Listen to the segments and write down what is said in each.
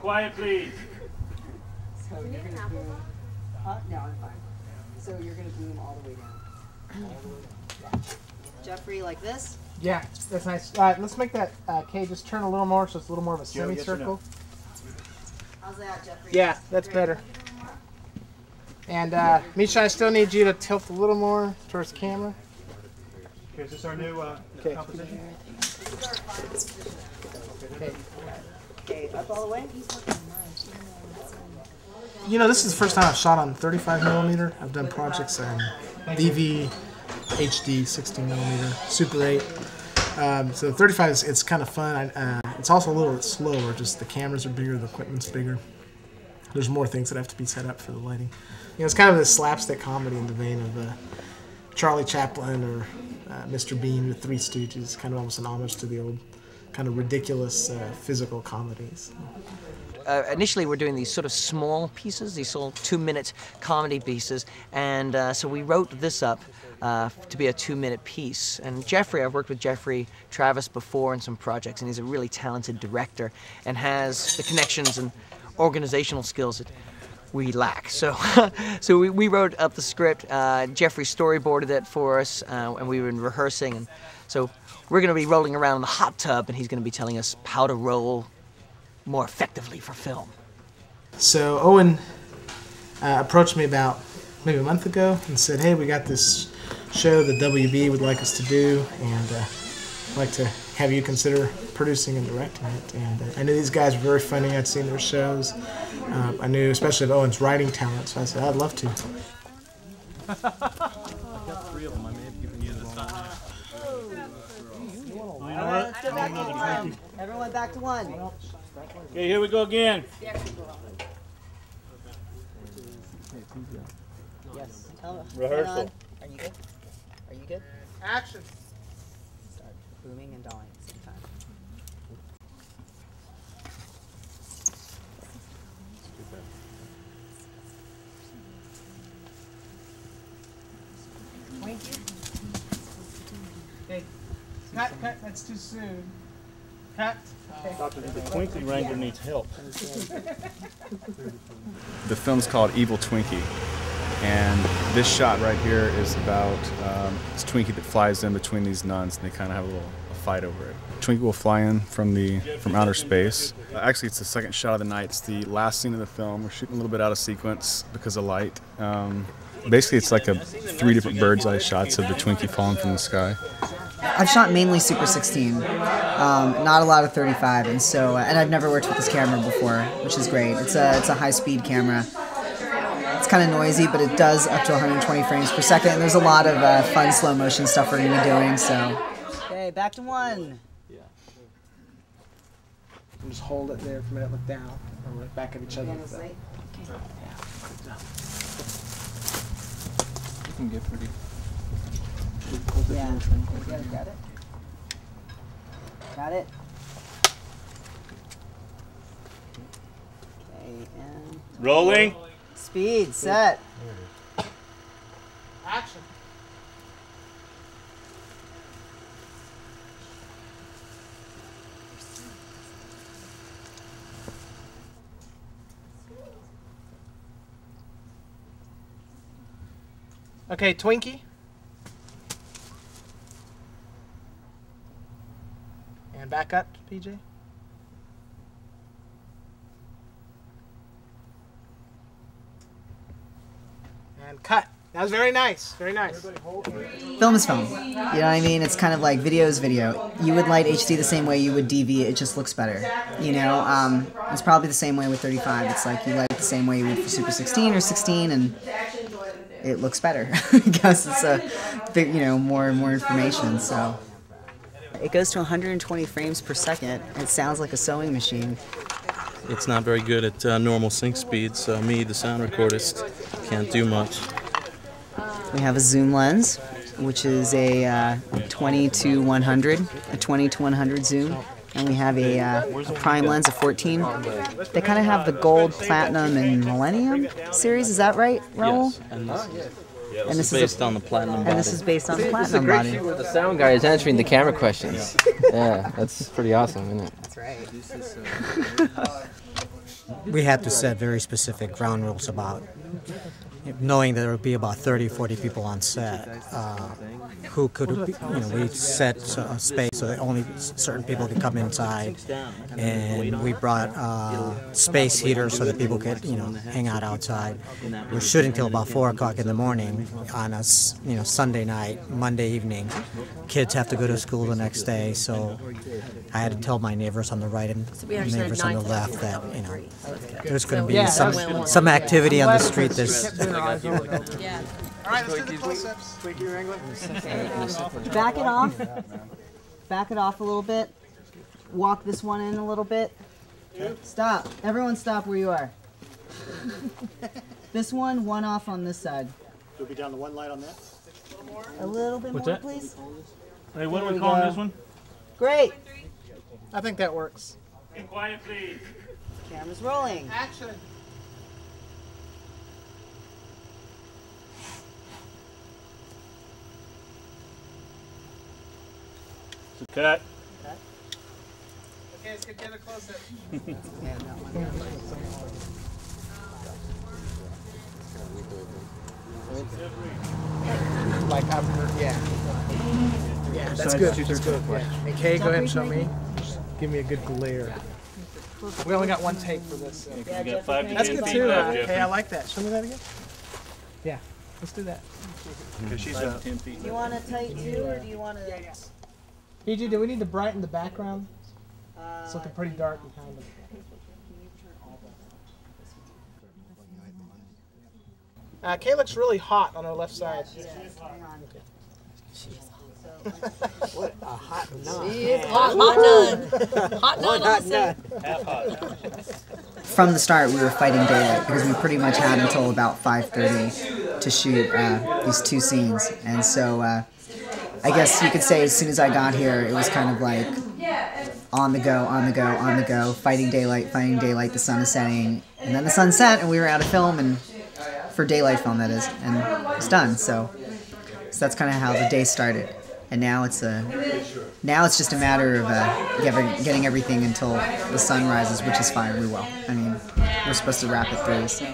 quiet, please. So you're going to boom. No, I'm fine. So you're going to boom all the way down. All the way down. Yeah. Jeffrey, like this? Yeah, that's nice. Let's make that Kay just turn a little more so it's a little more of a semicircle. How's that, Jeffrey? Yeah, that's better. And Misha, I still need you to tilt a little more towards the camera. Okay, is this our new composition? Okay. Okay, up all the way? You know, this is the first time I've shot on 35mm. I've done projects on DV, HD, 60mm, Super 8. So 35 it's kind of fun. It's also a little bit slower. Just the cameras are bigger, the equipment's bigger. There's more things that have to be set up for the lighting. You know, it's kind of this slapstick comedy in the vein of Charlie Chaplin or Mr. Bean with Three Stooges. Kind of almost an homage to the old kind of ridiculous physical comedies. Initially, we're doing these sort of small pieces, these sort of 2-minute comedy pieces, and so we wrote this up to be a 2-minute piece. And Jeffrey, I've worked with Jeffrey Travis before in some projects, and he's a really talented director and has the connections and organizational skills that we lack. So, so we wrote up the script. Jeffrey storyboarded it for us, and we were rehearsing. And so we're going to be rolling around in the hot tub, and he's going to be telling us how to roll more effectively for film. So Owen approached me about maybe a month ago and said, hey, we got this show that WB would like us to do, and I'd like to have you consider producing and directing it. And I knew these guys were very funny. I'd seen their shows. I knew especially of Owen's writing talent, so I said, I'd love to. I've got 3 of them. I may have given you this time. Everyone back to 1. Okay, here we go again. Yes. Rehearsal. Are you good? Are you good? Action. Start booming and dolling at the same time. Twinkie. Hey, cut, that's too soon. Cut. Doctor, the Twinkie Wrangler needs help. The film's called Evil Twinkie, and this shot right here is about this Twinkie that flies in between these nuns, and they kind of have a fight over it. Twinkie will fly in from outer space. Actually, it's the second shot of the night. It's the last scene of the film. We're shooting a little bit out of sequence because of light. Basically, it's like 3 different bird's eye shots of the Twinkie falling from the sky. I've shot mainly Super 16, not a lot of 35, and so and I've never worked with this camera before, which is great. It's a high-speed camera. It's kind of noisy, but it does up to 120 frames per second. And there's a lot of fun slow motion stuff we're gonna be doing. So, okay, back to 1. Yeah. And just hold it there for a minute. Look down, or look back at each other. Okay. You can get pretty. Yeah. Got it. Got it. Okay, and Rolling. speed, set. Action. Okay, Twinkie. And back up, PJ. And cut. That was very nice. Very nice. Film is film. You know what I mean? It's kind of like video is video. You would light HD the same way you would DV. It just looks better. You know, it's probably the same way with 35. It's like you light it the same way you would for Super 16 or 16, and it looks better. I guess it's a big, you know, more information. So it goes to 120 frames per second. It sounds like a sewing machine. It's not very good at normal sync speed, so me, the sound recordist, can't do much. We have a zoom lens, which is a 20 to 100, a 20 to 100 zoom. And we have a prime lens, a 14. They kind of have the gold, platinum, and millennium series. Is that right, Raval? Yes. And this is based on the platinum body. And this is based on the platinum body. This is a great shoot where the sound guy is answering the camera questions. Yeah, that's pretty awesome, isn't it? That's right. we had to set very specific ground rules about knowing that there would be about 30, 40 people on set. Who could, we set a space so that only certain people could come inside, and we brought space heaters so that people could, hang out outside. We're shooting till about 4 o'clock in the morning on a, Sunday night, Monday evening. Kids have to go to school the next day, so I had to tell my neighbors on the right and neighbors on the left that, there's going to be some activity on the street. Yeah. All right, let's do the close-ups. Back it off. Back it off a little bit. Walk this one in a little bit. Stop. Everyone stop where you are. This one off on this side. You'll be down to one light on that? A little bit more, please. Hey, what are we calling this one? Great. I think that works. Be quiet, please. Camera's rolling. Action. Cut. Okay, let's get the other close-up. Like after, yeah, that's good. That's good. Yeah. Hey, Kay, go ahead and show me. Just give me a good glare. We only got one take for this. So. Yeah, you got 5 to That's 10 good feet too. left, Hey, Jeffrey. I like that. Show me that again. Yeah, let's do that. Because she's 5 to 10 feet Do you want it tight too, or do you want to? PG, do we need to brighten the background? It's looking pretty dark behind it. Kay looks really hot on her left side. What a hot nun. Hot nun. Hot nun on the set. Half hot. From the start, we were fighting daylight because we pretty much had until about 5:30 to shoot these 2 scenes, and so I guess you could say as soon as I got here, it was kind of like on the go, on the go, on the go, fighting daylight, the sun is setting, and then the sun set, and we were out of film, and for daylight film that is, and it's done. So that's kind of how the day started. And now it's just a matter of getting everything until the sun rises, which is fine. We will. I mean, we're supposed to wrap it through. So.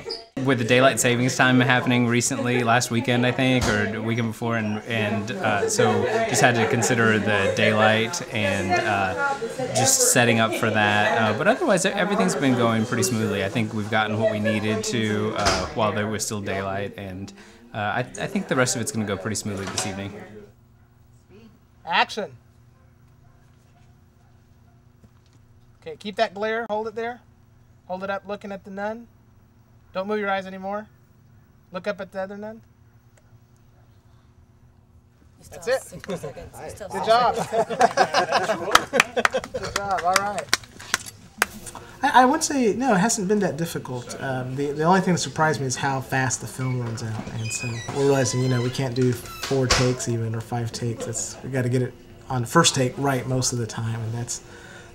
With the daylight savings time happening recently, last weekend I think, or the weekend before, and so just had to consider the daylight and just setting up for that. But otherwise, everything's been going pretty smoothly. I think we've gotten what we needed to while there was still daylight, and I think the rest of it's going to go pretty smoothly this evening. Action. Okay, keep that glare. Hold it there. Hold it up looking at the nun. Don't move your eyes anymore. Look up at the other nun. That's it. 60 seconds. Good job. Good job. All right. I would say, no, it hasn't been that difficult. The only thing that surprised me is how fast the film runs out. And so we're realizing, we can't do 4 takes even or 5 takes. We got to get it on the first take right most of the time. And that's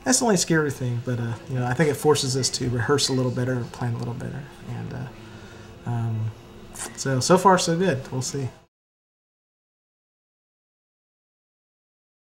the only scary thing. But, I think it forces us to rehearse a little better and plan a little better. And so far, so good. We'll see.